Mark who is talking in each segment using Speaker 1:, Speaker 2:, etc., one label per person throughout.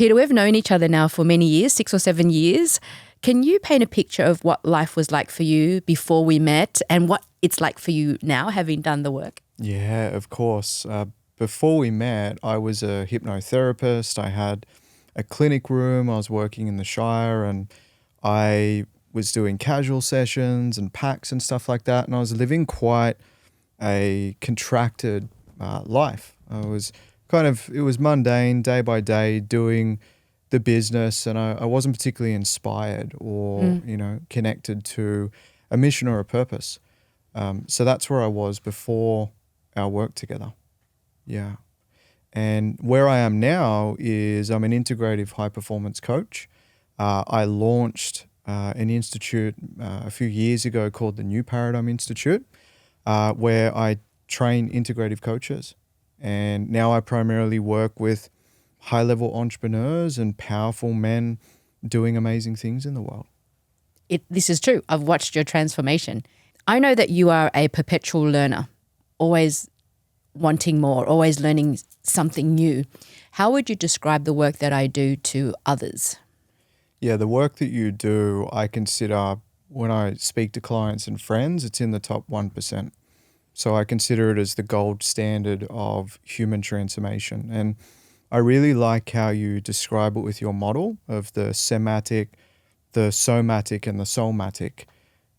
Speaker 1: Peter, we've known each other now for many years, 6 or 7 years. Can you paint a picture of what life was like for you before we met and what it's like for you now, having done the work?
Speaker 2: Yeah, of course. Before we met, I was a hypnotherapist. I had a clinic room. I was working in the Shire, and I was doing casual sessions and packs and stuff like that. And I was living quite a contracted life. It was mundane, day by day, doing the business, and I wasn't particularly inspired or, connected to a mission or a purpose. So that's where I was before our work together. Yeah. And where I am now is I'm an integrative high performance coach. I launched an institute a few years ago called the New Paradigm Institute, where I train integrative coaches. And now I primarily work with high-level entrepreneurs and powerful men doing amazing things in the world.
Speaker 1: This is true. I've watched your transformation. I know that you are a perpetual learner, always wanting more, always learning something new. How would you describe the work that I do to others?
Speaker 2: Yeah, the work that you do, I consider, when I speak to clients and friends, it's in the top 1%. So I consider it as the gold standard of human transformation. And I really like how you describe it with your model of the somatic, the somatic, and the soulmatic.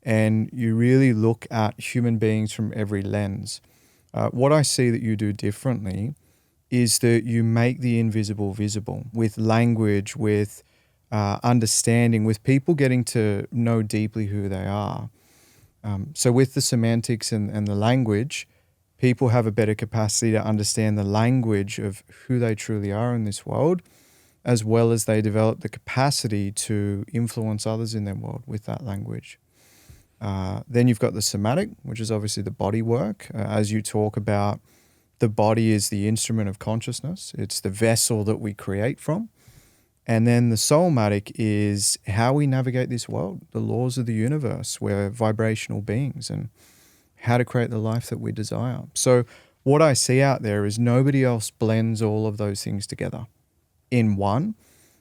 Speaker 2: And you really look at human beings from every lens. What I see that you do differently is that you make the invisible visible with language, with understanding, with people getting to know deeply who they are. So with the semantics and the language, people have a better capacity to understand the language of who they truly are in this world, as well as they develop the capacity to influence others in their world with that language. Then you've got the somatic, which is obviously the body work. As you talk about, the body is the instrument of consciousness. It's the vessel that we create from. And then the soulmatic is how we navigate this world, the laws of the universe. We're vibrational beings, and how to create the life that we desire. So what I see out there is nobody else blends all of those things together in one.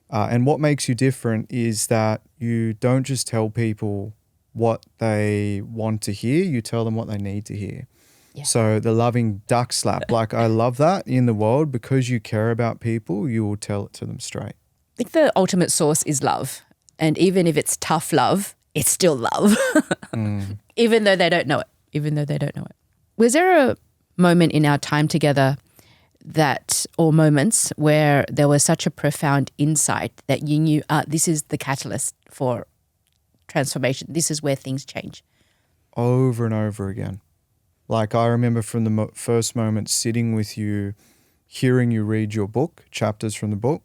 Speaker 2: And what makes you different is that you don't just tell people what they want to hear, you tell them what they need to hear. Yeah. So the loving duck slap, like I love that in the world, because you care about people, you will tell it to them straight.
Speaker 1: I think the ultimate source is love. And even if it's tough love, it's still love. Even though they don't know it. Was there a moment in our time together or moments where there was such a profound insight that you knew, this is the catalyst for transformation. This is where things change?
Speaker 2: Over and over again. Like I remember from the first moment sitting with you, hearing you read your book, chapters from the book,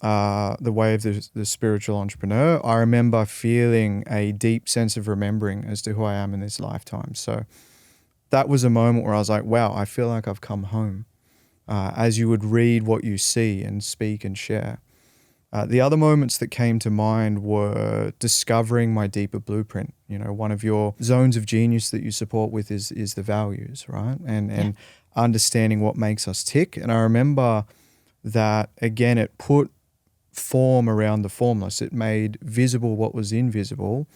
Speaker 2: The Way of the Spiritual Entrepreneur. I remember feeling a deep sense of remembering as to who I am in this lifetime. So that was a moment where I was like, wow, I feel like I've come home. As you would read what you see and speak and share. The other moments that came to mind were discovering my deeper blueprint. You know, one of your zones of genius that you support with is the values, right? And understanding what makes us tick. And I remember that, again, it put form around the formless. It made visible what was invisible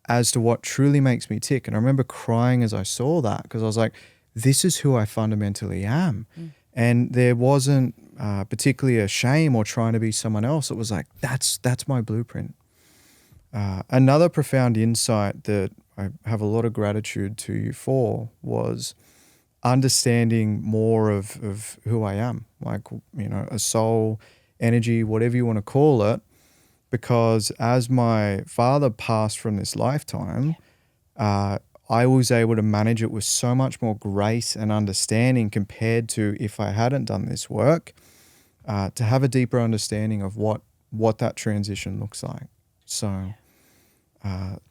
Speaker 2: as to what truly makes me tick. And I remember crying as I saw that, because I was like, this is who I fundamentally am. And there wasn't particularly a shame or trying to be someone else. It was like, that's my blueprint. Another profound insight that I have a lot of gratitude to you for was understanding more of who I am, like, you know, a soul, energy, whatever you want to call it. Because as my father passed from this lifetime, I was able to manage it with so much more grace and understanding compared to if I hadn't done this work, to have a deeper understanding of what that transition looks like. So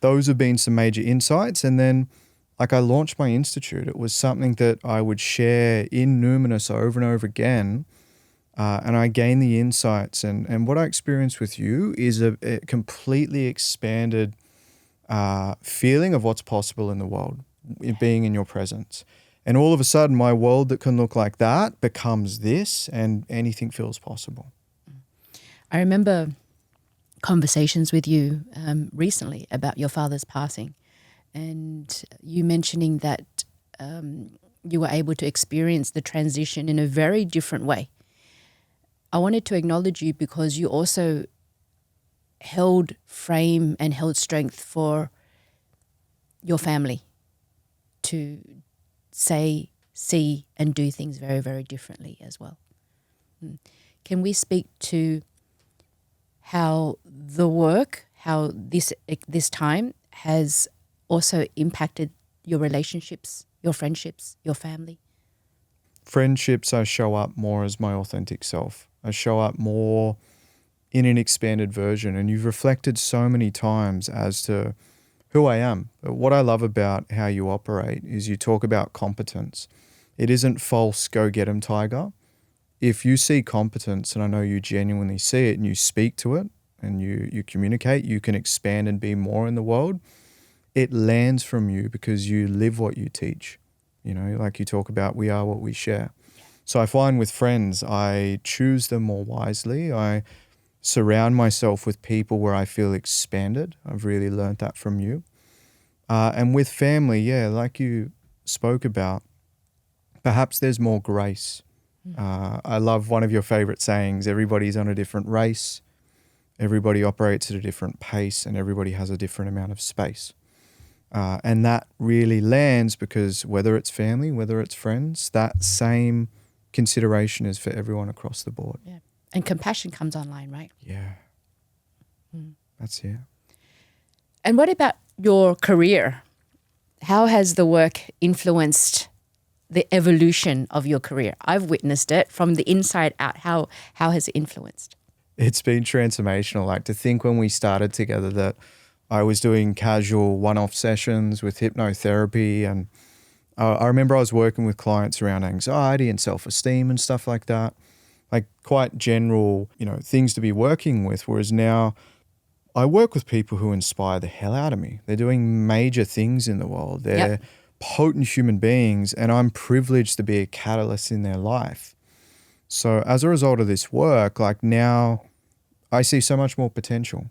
Speaker 2: those have been some major insights. And then, like, I launched my institute. It was something that I would share in Numinous over and over again. And I gained the insights. And what I experienced with you is a completely expanded feeling of what's possible in the world, being in your presence. And all of a sudden, my world that can look like that becomes this, and anything feels possible.
Speaker 1: I remember conversations with you recently about your father's passing, and you mentioning that you were able to experience the transition in a very different way. I wanted to acknowledge you because you also held frame and held strength for your family to say, see, and do things very, very differently as well. Can we speak to how the work, how this time has also impacted your relationships, your friendships, your family?
Speaker 2: Friendships, I show up more as my authentic self. I show up more in an expanded version. And you've reflected so many times as to who I am. But what I love about how you operate is you talk about competence. It isn't false, go get 'em, tiger. If you see competence, and I know you genuinely see it, and you speak to it, and you communicate, you can expand and be more in the world. It lands from you because you live what you teach. You know, like you talk about, we are what we share. So I find with friends, I choose them more wisely. I surround myself with people where I feel expanded. I've really learned that from you. And with family, yeah, like you spoke about, perhaps there's more grace. I love one of your favorite sayings, everybody's on a different race, everybody operates at a different pace, and everybody has a different amount of space. And that really lands because whether it's family, whether it's friends, that same consideration is for everyone across the board.
Speaker 1: Yeah. And compassion comes online, right?
Speaker 2: Yeah. That's it.
Speaker 1: And what about your career? How has the work influenced the evolution of your career? I've witnessed it from the inside out. How has it influenced?
Speaker 2: It's been transformational. Like to think when we started together that I was doing casual one-off sessions with hypnotherapy, and I remember I was working with clients around anxiety and self-esteem and stuff like that, like quite general, things to be working with. Whereas now I work with people who inspire the hell out of me. They're doing major things in the world. They're potent human beings, and I'm privileged to be a catalyst in their life. So as a result of this work, like now I see so much more potential.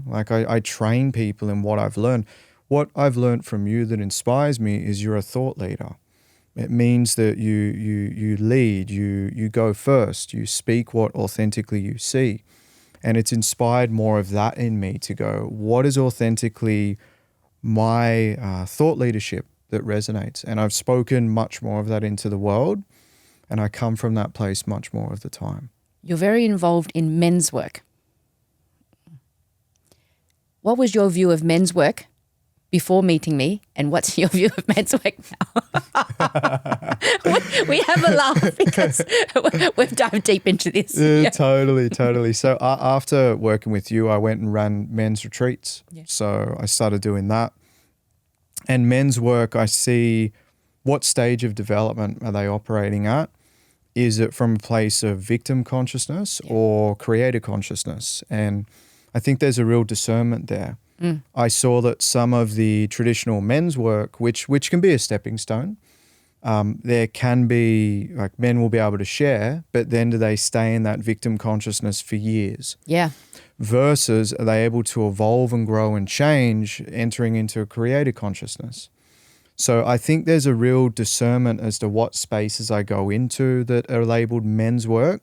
Speaker 2: Like I train people in what I've learned. What I've learned from you that inspires me is you're a thought leader. It means that you lead, you go first, you speak what authentically you see. And it's inspired more of that in me to go, what is authentically my thought leadership that resonates? And I've spoken much more of that into the world, and I come from that place much more of the time.
Speaker 1: You're very involved in men's work. What was your view of men's work before meeting me, and what's your view of men's work now? we have a laugh because we've dived deep into this.
Speaker 2: Totally. So after working with you, I went and ran men's retreats. Yeah. So I started doing that. And men's work, I see what stage of development are they operating at? Is it from a place of victim consciousness or creator consciousness? And I think there's a real discernment there. I saw that some of the traditional men's work, which can be a stepping stone, there can be, like, men will be able to share, but then do they stay in that victim consciousness for years?
Speaker 1: Yeah.
Speaker 2: Versus are they able to evolve and grow and change, entering into a creator consciousness? So I think there's a real discernment as to what spaces I go into that are labeled men's work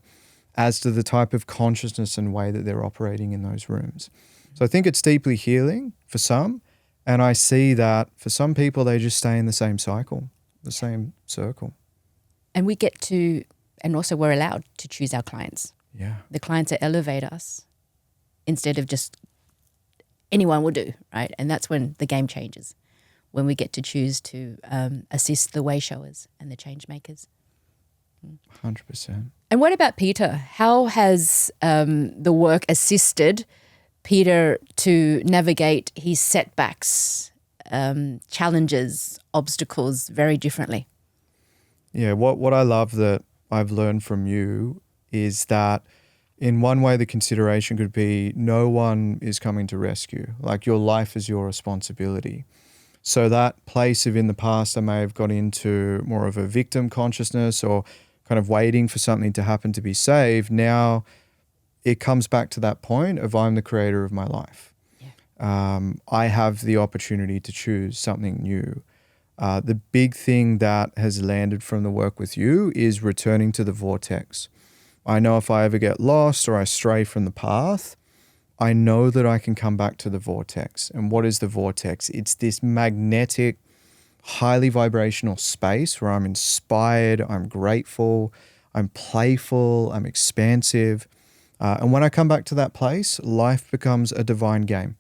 Speaker 2: as to the type of consciousness and way that they're operating in those rooms. So I think it's deeply healing for some, and I see that for some people they just stay in the same cycle, the same circle.
Speaker 1: And we get to, and also we're allowed to choose our clients.
Speaker 2: Yeah.
Speaker 1: The clients that elevate us instead of just anyone will do, right? And that's when the game changes, when we get to choose to assist the way showers and the change makers.
Speaker 2: 100%.
Speaker 1: And what about Peter? How has the work assisted Peter to navigate his setbacks, challenges, obstacles very differently?
Speaker 2: Yeah, what I love that I've learned from you is that in one way the consideration could be no one is coming to rescue. Like your life is your responsibility. So that place of in the past I may have got into more of a victim consciousness or kind of waiting for something to happen to be saved. Now it comes back to that point of I'm the creator of my life. I have the opportunity to choose something new. The big thing that has landed from the work with you is returning to the vortex. I know if I ever get lost or I stray from the path, I know that I can come back to the vortex. And what is the vortex? It's this magnetic, highly vibrational space where I'm inspired, I'm grateful, I'm playful, I'm expansive. And when I come back to that place, life becomes a divine game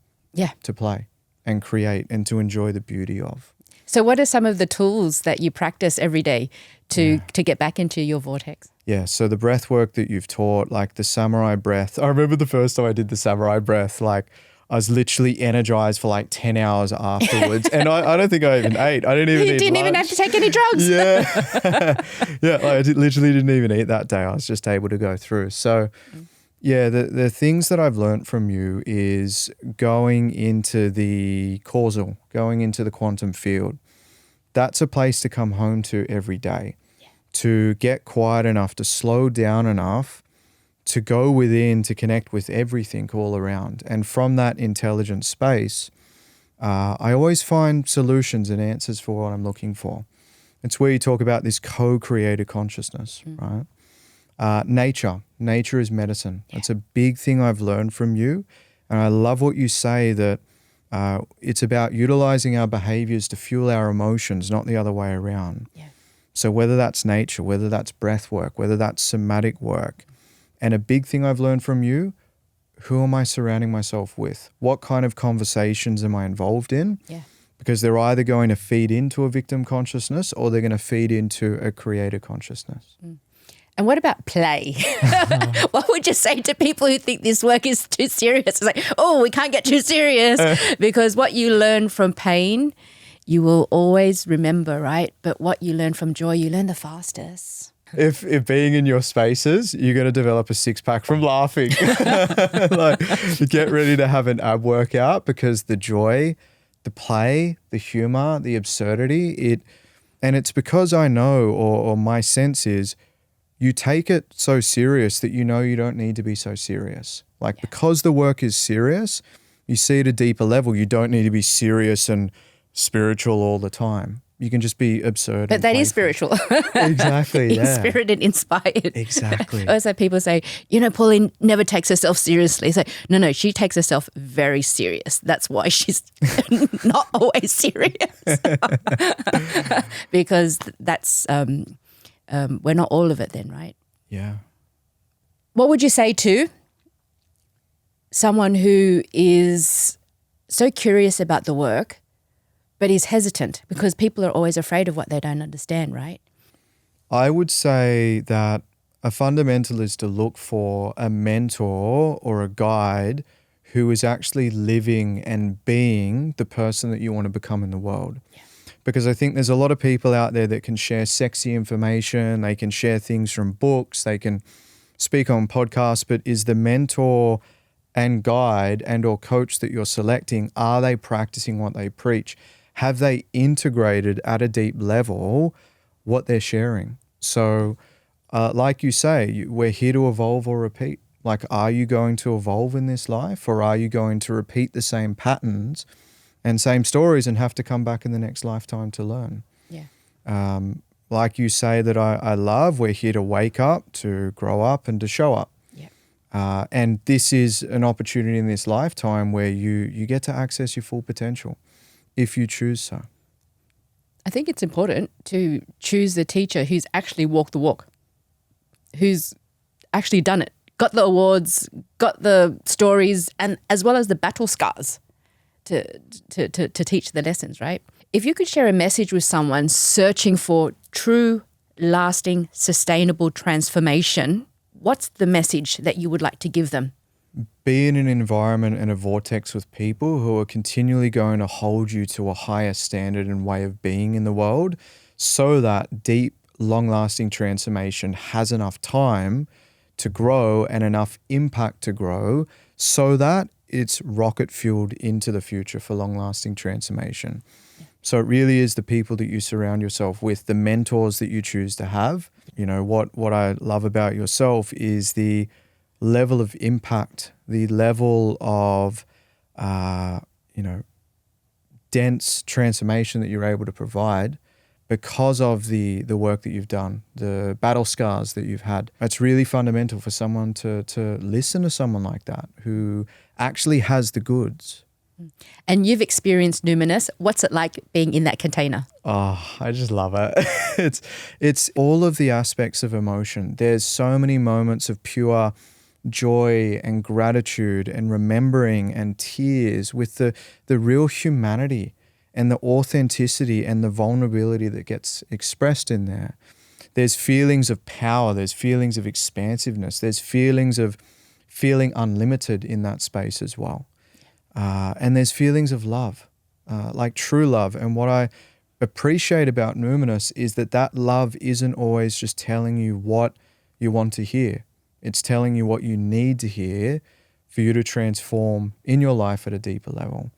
Speaker 2: to play and create and to enjoy the beauty of.
Speaker 1: So what are some of the tools that you practice every day to get back into your vortex?
Speaker 2: Yeah, so the breath work that you've taught, like the samurai breath. I remember the first time I did the samurai breath, like I was literally energized for like 10 hours afterwards. And I don't think I even ate. I didn't even eat
Speaker 1: You didn't even have to take any drugs.
Speaker 2: Yeah. Literally didn't even eat that day. I was just able to go through. So yeah, the things that I've learned from you is going into the causal, going into the quantum field. That's a place to come home to every day, to get quiet enough, to slow down enough, to go within, to connect with everything all around. And from that intelligent space, I always find solutions and answers for what I'm looking for. It's where you talk about this co-creator consciousness, right? Nature is medicine. That's a big thing I've learned from you. And I love what you say that it's about utilizing our behaviors to fuel our emotions, not the other way around. So whether that's nature, whether that's breath work, whether that's somatic work, and a big thing I've learned from you, who am I surrounding myself with? What kind of conversations am I involved in? Because they're either going to feed into a victim consciousness or they're going to feed into a creator consciousness.
Speaker 1: And what about play? What would you say to people who think this work is too serious? It's like, oh, we can't get too serious because what you learn from pain, you will always remember, right? But what you learn from joy, you learn the fastest.
Speaker 2: If being in your spaces, you're going to develop a six-pack from laughing. Like, get ready to have an ab workout because the joy, the play, the humor, the absurdity, and it's because I know or my sense is you take it so serious that you know you don't need to be so serious. Like because the work is serious, you see at a deeper level, you don't need to be serious and spiritual all the time. You can just be absurd.
Speaker 1: But that is spiritual.
Speaker 2: Exactly, yeah.
Speaker 1: Inspired and inspired.
Speaker 2: Exactly.
Speaker 1: Also, people say, Pauline never takes herself seriously. So, no, she takes herself very serious. That's why she's not always serious. Because that's, we're not all of it then, right?
Speaker 2: Yeah.
Speaker 1: What would you say to someone who is so curious about the work, but is hesitant because people are always afraid of what they don't understand, right?
Speaker 2: I would say that a fundamental is to look for a mentor or a guide who is actually living and being the person that you want to become in the world. Because I think there's a lot of people out there that can share sexy information, they can share things from books, they can speak on podcasts, but is the mentor and guide and or coach that you're selecting, are they practicing what they preach? Have they integrated at a deep level what they're sharing? So like you say, we're here to evolve or repeat. Like, are you going to evolve in this life or are you going to repeat the same patterns and same stories and have to come back in the next lifetime to learn? Like you say that I love, we're here to wake up, to grow up and to show up. And this is an opportunity in this lifetime where you get to access your full potential if you choose so.
Speaker 1: I think it's important to choose the teacher who's actually walked the walk, who's actually done it, got the awards, got the stories, and as well as the battle scars to teach the lessons, right? If you could share a message with someone searching for true, lasting, sustainable transformation, what's the message that you would like to give them?
Speaker 2: Be in an environment and a vortex with people who are continually going to hold you to a higher standard and way of being in the world so that deep, long-lasting transformation has enough time to grow and enough impact to grow so that it's rocket-fueled into the future for long-lasting transformation. So it really is the people that you surround yourself with, the mentors that you choose to have. You know, what I love about yourself is the level of impact, the level of, dense transformation that you're able to provide because of the work that you've done, the battle scars that you've had. It's really fundamental for someone to listen to someone like that who actually has the goods.
Speaker 1: And you've experienced Numinous. What's it like being in that container?
Speaker 2: Oh, I just love it. It's all of the aspects of emotion. There's so many moments of pure joy and gratitude and remembering and tears with the real humanity and the authenticity and the vulnerability that gets expressed in there. There's feelings of power. There's feelings of expansiveness. There's feelings of feeling unlimited in that space as well. And there's feelings of love, like true love. And what I appreciate about Numinous is that love isn't always just telling you what you want to hear. It's telling you what you need to hear for you to transform in your life at a deeper level.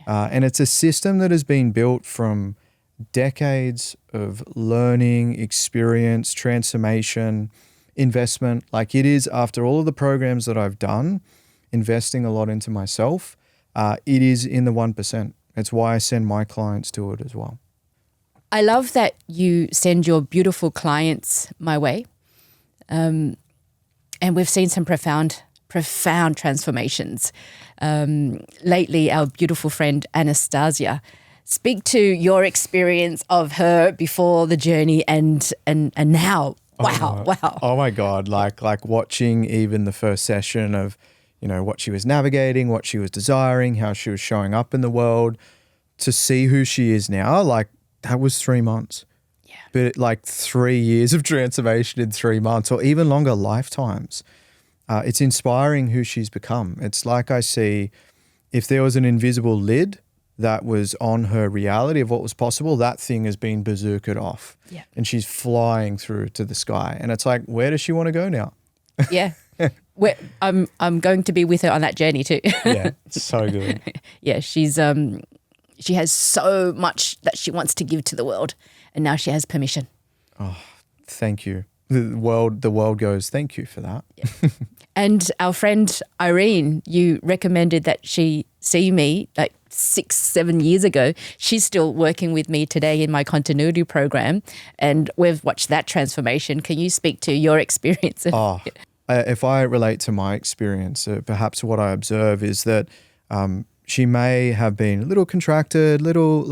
Speaker 2: And it's a system that has been built from decades of learning, experience, transformation, investment. Like it is, after all of the programs that I've done, investing a lot into myself, it is in the 1%. It's why I send my clients to it as well.
Speaker 1: I love that you send your beautiful clients my way. And we've seen some profound transformations. Lately, our beautiful friend Anastasia. Speak to your experience of her before the journey and now. Wow.
Speaker 2: Oh my God. Like watching even the first session of, what she was navigating, what she was desiring, how she was showing up in the world, to see who she is now, like that was 3 months.
Speaker 1: Yeah.
Speaker 2: But like 3 years of transformation in 3 months, or even longer lifetimes. It's inspiring who she's become. It's like I see, if there was an invisible lid that was on her reality of what was possible, that thing has been bazookaed off.
Speaker 1: Yeah.
Speaker 2: And she's flying through to the sky. And it's like, where does she want to go now?
Speaker 1: Yeah. I'm going to be with her on that journey too.
Speaker 2: Yeah, it's so good.
Speaker 1: Yeah, she has so much that she wants to give to the world, and now she has permission.
Speaker 2: Oh, thank you. The world goes, thank you for that.
Speaker 1: Yeah. And our friend Irene, you recommended that she see me like 6-7 years ago. She's still working with me today in my continuity program, and we've watched that transformation. Can you speak to your experience?
Speaker 2: If I relate to my experience, perhaps what I observe is that she may have been a little contracted, little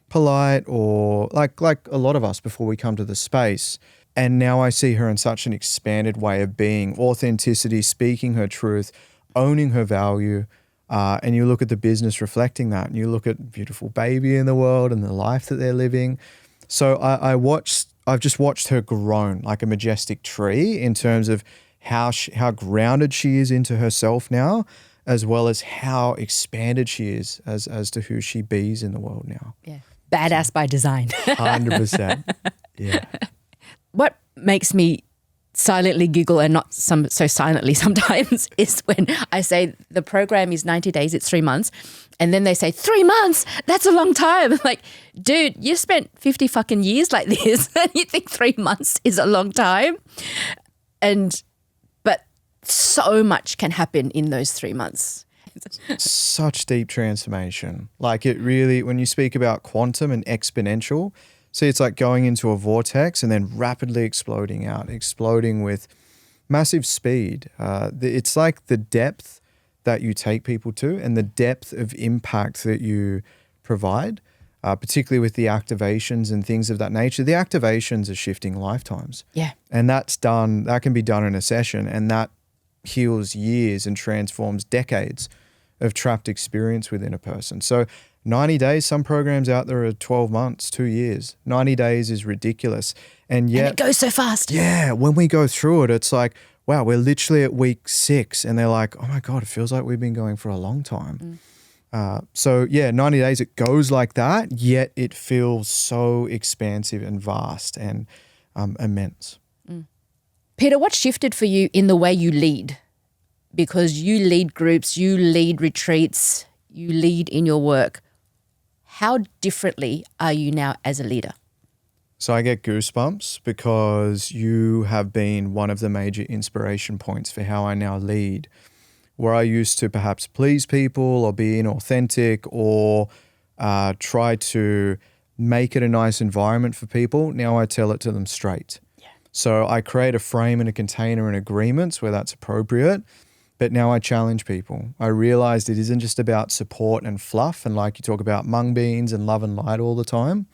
Speaker 2: polite, or like a lot of us before we come to the space. And now I see her in such an expanded way of being, authenticity, speaking her truth, owning her value. And you look at the business reflecting that, and you look at beautiful baby in the world and the life that they're living. So I've just watched her grown like a majestic tree in terms of how grounded she is into herself now, as well as how expanded she is as to who she be's in the world now.
Speaker 1: Yeah. Badass by design.
Speaker 2: 100%. Yeah.
Speaker 1: What makes me silently giggle, and not so silently sometimes, is when I say the program is 90 days, it's 3 months. And then they say, 3 months, that's a long time. I'm like, dude, you spent 50 fucking years like this and you think 3 months is a long time? But so much can happen in those 3 months.
Speaker 2: Such deep transformation. Like it really, when you speak about quantum and exponential, see, it's like going into a vortex and then rapidly exploding with massive speed. It's like the depth that you take people to and the depth of impact that you provide, particularly with the activations and things of that nature. The activations are shifting lifetimes.
Speaker 1: Yeah.
Speaker 2: And that can be done in a session, and that heals years and transforms decades of trapped experience within a person. So 90 days, some programs out there are 12 months, 2 years. 90 days is ridiculous. And yet,
Speaker 1: and it goes so fast.
Speaker 2: Yeah. When we go through it, it's like, wow, we're literally at week 6 and they're like, oh my God, it feels like we've been going for a long time. 90 days, it goes like that, yet it feels so expansive and vast and immense.
Speaker 1: Peter, what shifted for you in the way you lead? Because you lead groups, you lead retreats, you lead in your work. How differently are you now as a leader?
Speaker 2: So I get goosebumps because you have been one of the major inspiration points for how I now lead. Where I used to perhaps please people or be inauthentic or try to make it a nice environment for people, now I tell it to them straight.
Speaker 1: Yeah.
Speaker 2: So I create a frame and a container and agreements where that's appropriate, but now I challenge people. I realized it isn't just about support and fluff and like you talk about mung beans and love and light all the time.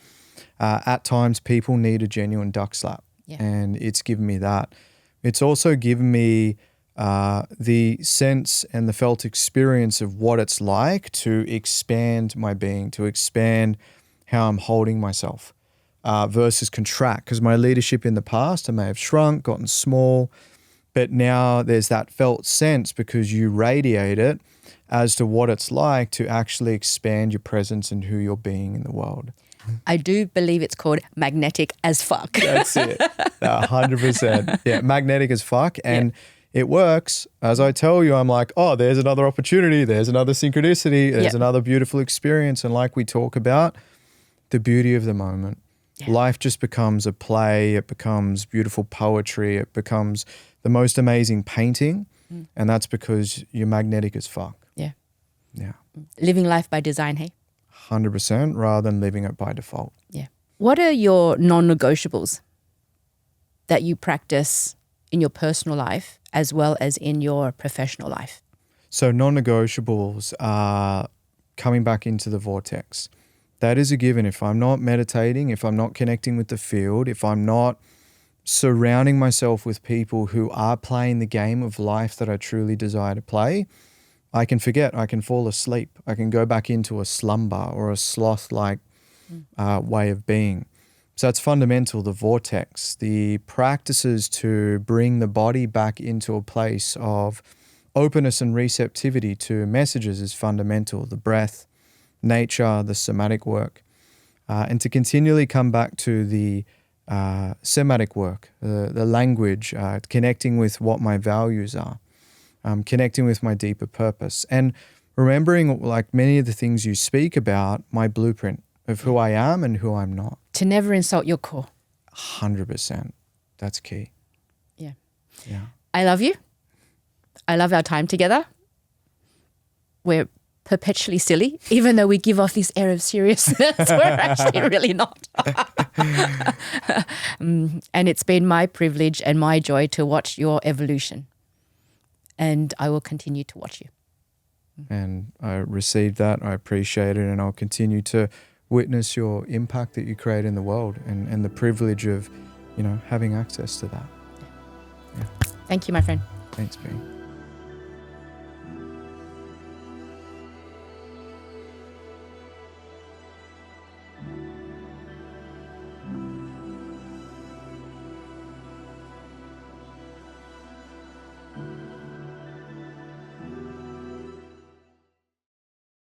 Speaker 2: At times people need a genuine duck slap, and it's given me that. It's also given me the sense and the felt experience of what it's like to expand my being, to expand how I'm holding myself versus contract. Because my leadership in the past, I may have shrunk, gotten small, but now there's that felt sense because you radiate it as to what it's like to actually expand your presence and who you're being in the world.
Speaker 1: I do believe it's called magnetic as fuck.
Speaker 2: That's it. 100%. Yeah, magnetic as fuck. And it works. As I tell you, I'm like, oh, there's another opportunity. There's another synchronicity. There's another beautiful experience. And like we talk about, the beauty of the moment. Yeah. Life just becomes a play. It becomes beautiful poetry. It becomes the most amazing painting. And that's because you're magnetic as fuck.
Speaker 1: Yeah.
Speaker 2: Yeah.
Speaker 1: Living life by design, hey?
Speaker 2: 100% rather than living it by default.
Speaker 1: Yeah. What are your non-negotiables that you practice in your personal life as well as in your professional life?
Speaker 2: So non-negotiables are coming back into the vortex. That is a given. If I'm not meditating, if I'm not connecting with the field, if I'm not surrounding myself with people who are playing the game of life that I truly desire to play, I can forget, I can fall asleep, I can go back into a slumber or a sloth-like way of being. So that's fundamental, the vortex, the practices to bring the body back into a place of openness and receptivity to messages is fundamental, the breath, nature, the somatic work, and to continually come back to the somatic work, the language, connecting with what my values are. Connecting with my deeper purpose and remembering, like many of the things you speak about, my blueprint of who I am and who I'm not.
Speaker 1: To never insult your core.
Speaker 2: 100%. That's key.
Speaker 1: Yeah.
Speaker 2: Yeah.
Speaker 1: I love you. I love our time together. We're perpetually silly, even though we give off this air of seriousness. We're actually really not. And it's been my privilege and my joy to watch your evolution. And I will continue to watch you.
Speaker 2: And I received that. I appreciate it. And I'll continue to witness your impact that you create in the world and the privilege of, having access to that. Yeah.
Speaker 1: Thank you, my friend.
Speaker 2: Thanks, B.